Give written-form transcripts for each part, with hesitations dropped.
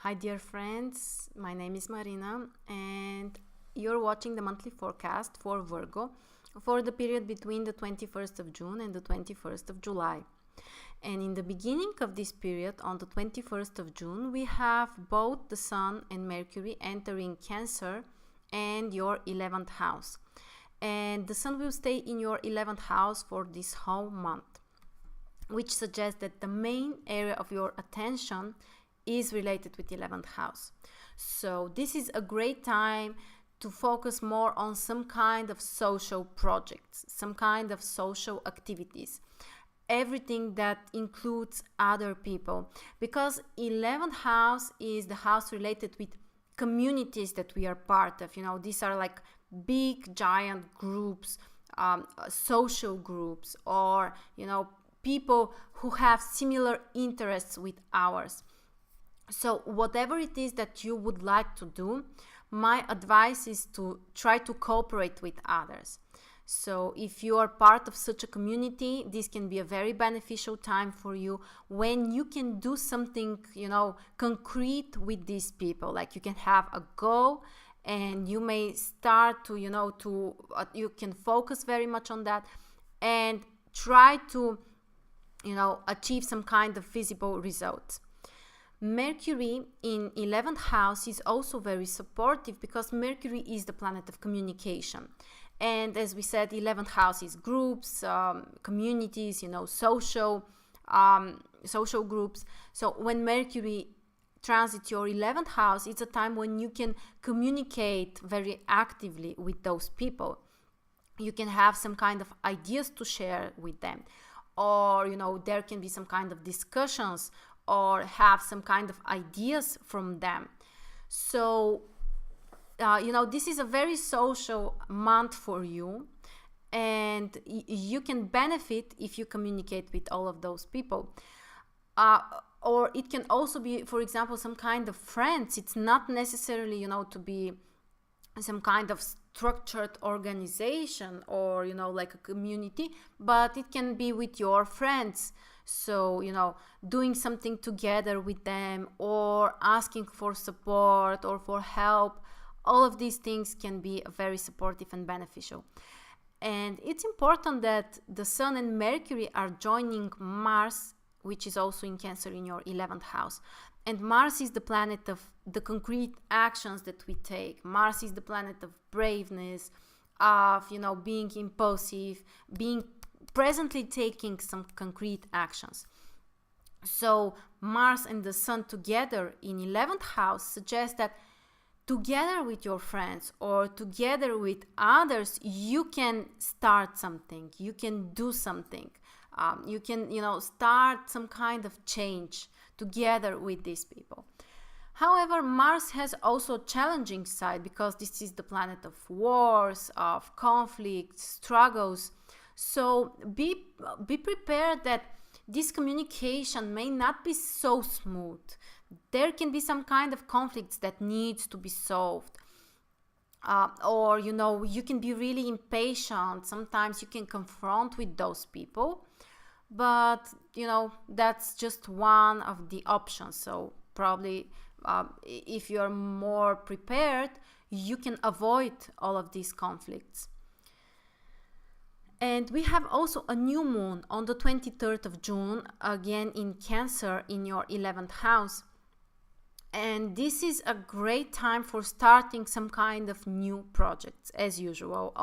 Hi dear friends, my name is Marina and you're watching the monthly forecast for Virgo for the period between the 21st of June and the 21st of July. And in the beginning of this period, on the 21st of June, we have both the Sun and Mercury entering Cancer and your 11th house. And the Sun will stay in your 11th house for this whole month, which suggests that the main area of your attention is related with the 11th house. So this is a great time to focus more on some kind of social projects, some kind of social activities, everything that includes other people, because 11th house is the house related with communities that we are part of. These are like big giant groups, social groups, or people who have similar interests with ours. So whatever it is that you would like to do, my advice is to try to cooperate with others. So if you are part of such a community, this can be a very beneficial time for you when you can do something, concrete with these people. Like you can have a goal and you may start to, you can focus very much on that and try to, achieve some kind of visible results. Mercury in 11th house is also very supportive because Mercury is the planet of communication. And as we said, 11th house is groups, communities, social groups. So when Mercury transits your 11th house, it's a time when you can communicate very actively with those people. You can have some kind of ideas to share with them. Or, there can be some kind of discussions or have some kind of ideas from them. So, this is a very social month for you, and you can benefit if you communicate with all of those people. Or it can also be, for example, some kind of friends. It's not necessarily, to be some kind of structured organization or, like a community, but it can be with your friends. So, doing something together with them or asking for support or for help, all of these things can be very supportive and beneficial. And it's important that the Sun and Mercury are joining Mars, which is also in Cancer in your 11th house. And Mars is the planet of the concrete actions that we take. Mars is the planet of braveness, of, being impulsive, being presently taking some concrete actions. So Mars and the Sun together in 11th house suggests that together with your friends or together with others, you can start something, you can do something, you can, start some kind of change together with these people. However, Mars has also a challenging side because this is the planet of wars, of conflicts, struggles. So be prepared that this communication may not be so smooth. There can be some kind of conflicts that needs to be solved. Or, you can be really impatient. Sometimes you can confront with those people. But, that's just one of the options. So probably if you're more prepared, you can avoid all of these conflicts. And we have also a new moon on the 23rd of June, again in Cancer in your 11th house. And this is a great time for starting some kind of new projects, as usual.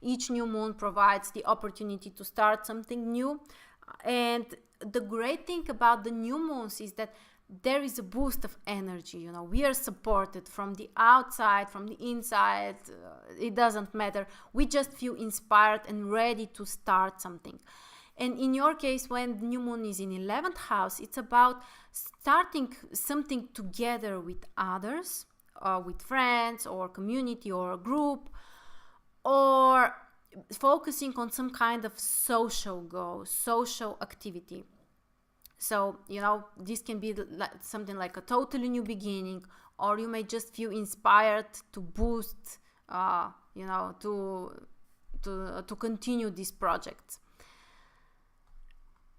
Each new moon provides the opportunity to start something new. And the great thing about the new moons is that there is a boost of energy. We are supported from the outside, from the inside. It doesn't matter. We just feel inspired and ready to start something. And in your case, when the new moon is in 11th house, it's about starting something together with others, with friends or community or a group, or focusing on some kind of social goal, social activity. So, this can be something like a totally new beginning, or you may just feel inspired to boost, to continue these projects.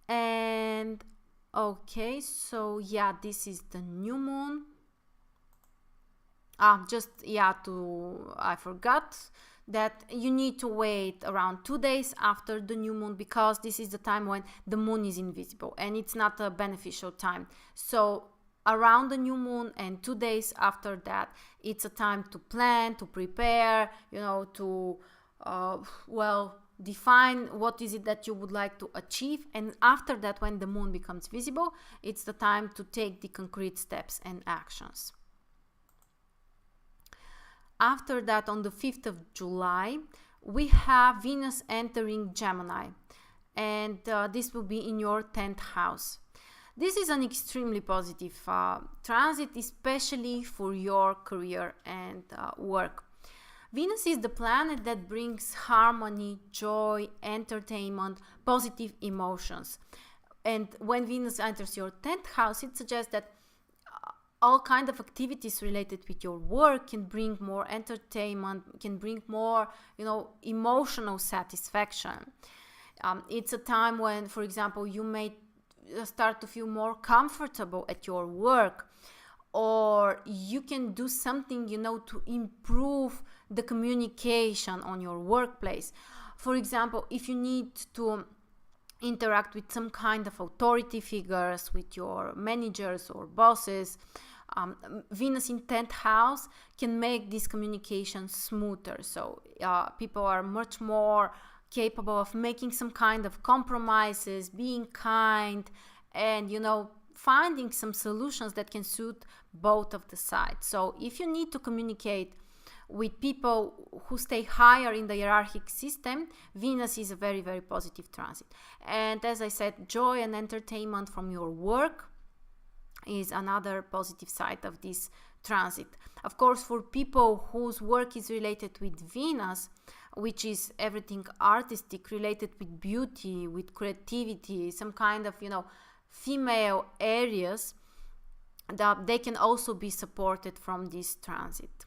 And Okay, so yeah, this is the new moon. I forgot that you need to wait around 2 days after the new moon, because this is the time when the moon is invisible and it's not a beneficial time. So around the new moon and 2 days after that, it's a time to plan, to prepare, to define what is it that you would like to achieve. And after that, when the moon becomes visible, it's the time to take the concrete steps and actions. After that, on the 5th of July, we have Venus entering Gemini, and this will be in your 10th house. This is an extremely positive transit, especially for your career and work. Venus is the planet that brings harmony, joy, entertainment, positive emotions. And when Venus enters your 10th house, it suggests that all kind of activities related with your work can bring more entertainment, can bring more, emotional satisfaction. It's a time when, for example, you may start to feel more comfortable at your work, or you can do something, to improve the communication on your workplace. For example, if you need to interact with some kind of authority figures, with your managers or bosses, Venus in 10th house can make this communication smoother. So people are much more capable of making some kind of compromises, being kind, and finding some solutions that can suit both of the sides. So if you need to communicate with people who stay higher in the hierarchic system, Venus is a very, very positive transit. And as I said, joy and entertainment from your work is another positive side of this transit. Of course, for people whose work is related with Venus, which is everything artistic, related with beauty, with creativity, some kind of, female areas, that they can also be supported from this transit.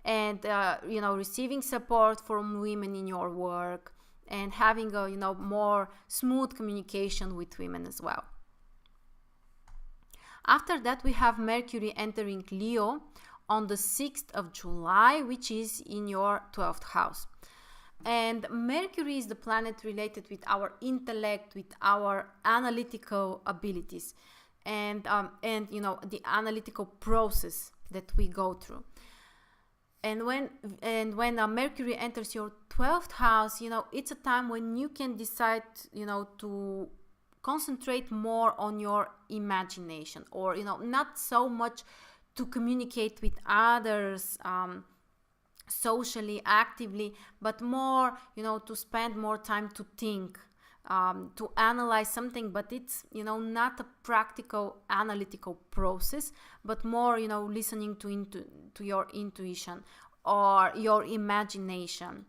And, receiving support from women in your work and having a, more smooth communication with women as well. After that, we have Mercury entering Leo on the 6th of July, which is in your 12th house. And Mercury is the planet related with our intellect, with our analytical abilities, and the analytical process that we go through. And when Mercury enters your 12th house, it's a time when you can decide, to concentrate more on your imagination, or not so much to communicate with others socially, actively, but more to spend more time to think, to analyze something. But it's not a practical analytical process, but more listening to your intuition or your imagination.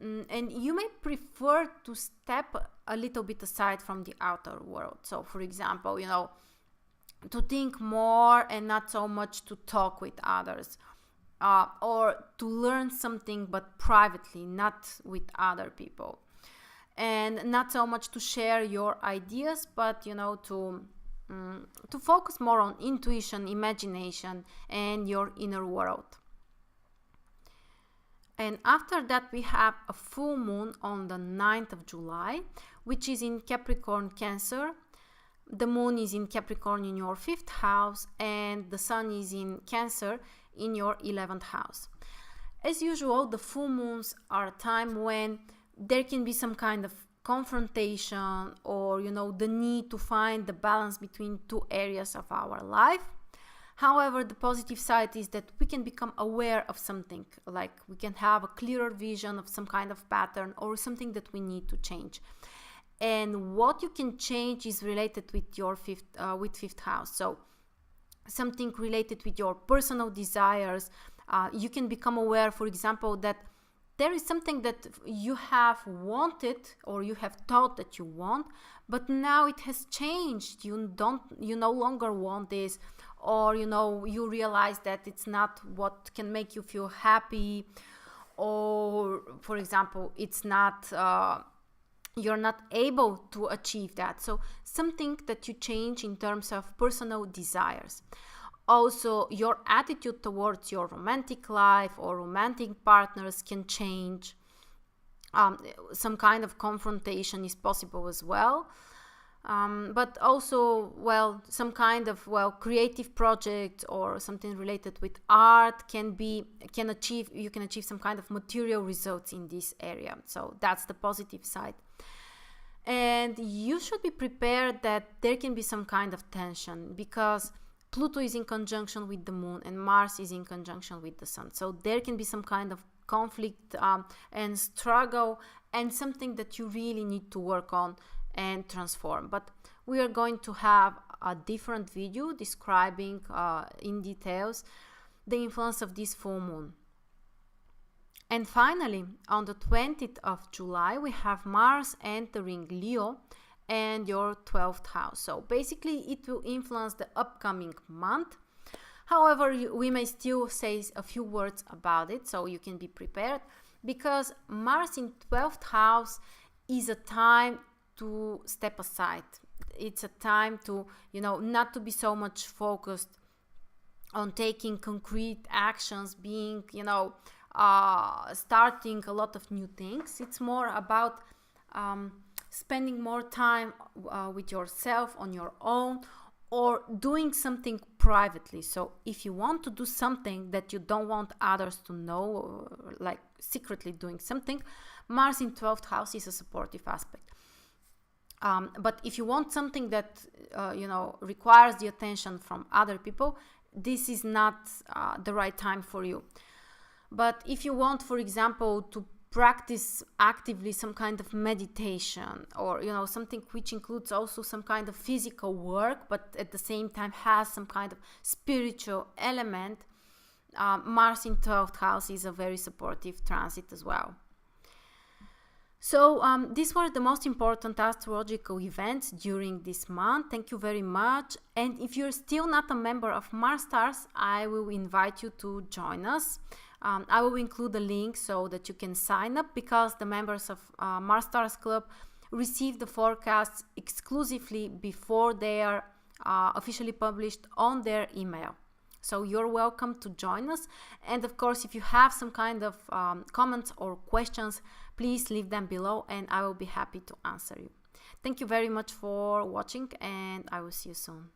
And you may prefer to step a little bit aside from the outer world. So, for example, to think more and not so much to talk with others, or to learn something but privately, not with other people, and not so much to share your ideas, but to focus more on intuition, imagination, and your inner world. And after that, we have a full moon on the 9th of July, which is in Capricorn, Cancer. The moon is in Capricorn in your 5th house, and the sun is in Cancer in your 11th house. As usual, the full moons are a time when there can be some kind of confrontation, or the need to find the balance between two areas of our life. However, the positive side is that we can become aware of something, like we can have a clearer vision of some kind of pattern or something that we need to change. And what you can change is related with your fifth house. So something related with your personal desires. You can become aware, for example, that there is something that you have wanted or you have thought that you want, but now it has changed. You no longer want this, or you realize that it's not what can make you feel happy, or for example, it's not you're not able to achieve that. So something that you change in terms of personal desires. Also, your attitude towards your romantic life or romantic partners can change. Some kind of confrontation is possible as well. But also, well, some kind of, well, creative project or something related with art you can achieve some kind of material results in this area. So that's the positive side. And you should be prepared that there can be some kind of tension, because Pluto is in conjunction with the moon and Mars is in conjunction with the sun. So there can be some kind of conflict and struggle, and something that you really need to work on and transform. But we are going to have a different video describing in details the influence of this full moon. And finally, on the 20th of July, we have Mars entering Leo and your 12th house. So basically, it will influence the upcoming month. However, we may still say a few words about it, so you can be prepared, because Mars in 12th house is a time to step aside. It's a time to, not to be so much focused on taking concrete actions, being, starting a lot of new things. It's more about spending more time with yourself on your own, or doing something privately. So if you want to do something that you don't want others to know, like secretly doing something, Mars in 12th house is a supportive aspect. But if you want something that requires the attention from other people, this is not the right time for you. But if you want, for example, to practice actively some kind of meditation, or something which includes also some kind of physical work, but at the same time has some kind of spiritual element, Mars in 12th house is a very supportive transit as well. So these were the most important astrological events during this month. Thank you very much. And if you're still not a member of Mars Stars, I will invite you to join us. I will include a link so that you can sign up, because the members of Mars Stars Club receive the forecasts exclusively before they are officially published on their email. So you're welcome to join us. And of course, if you have some kind of comments or questions, please leave them below and I will be happy to answer you. Thank you very much for watching, and I will see you soon.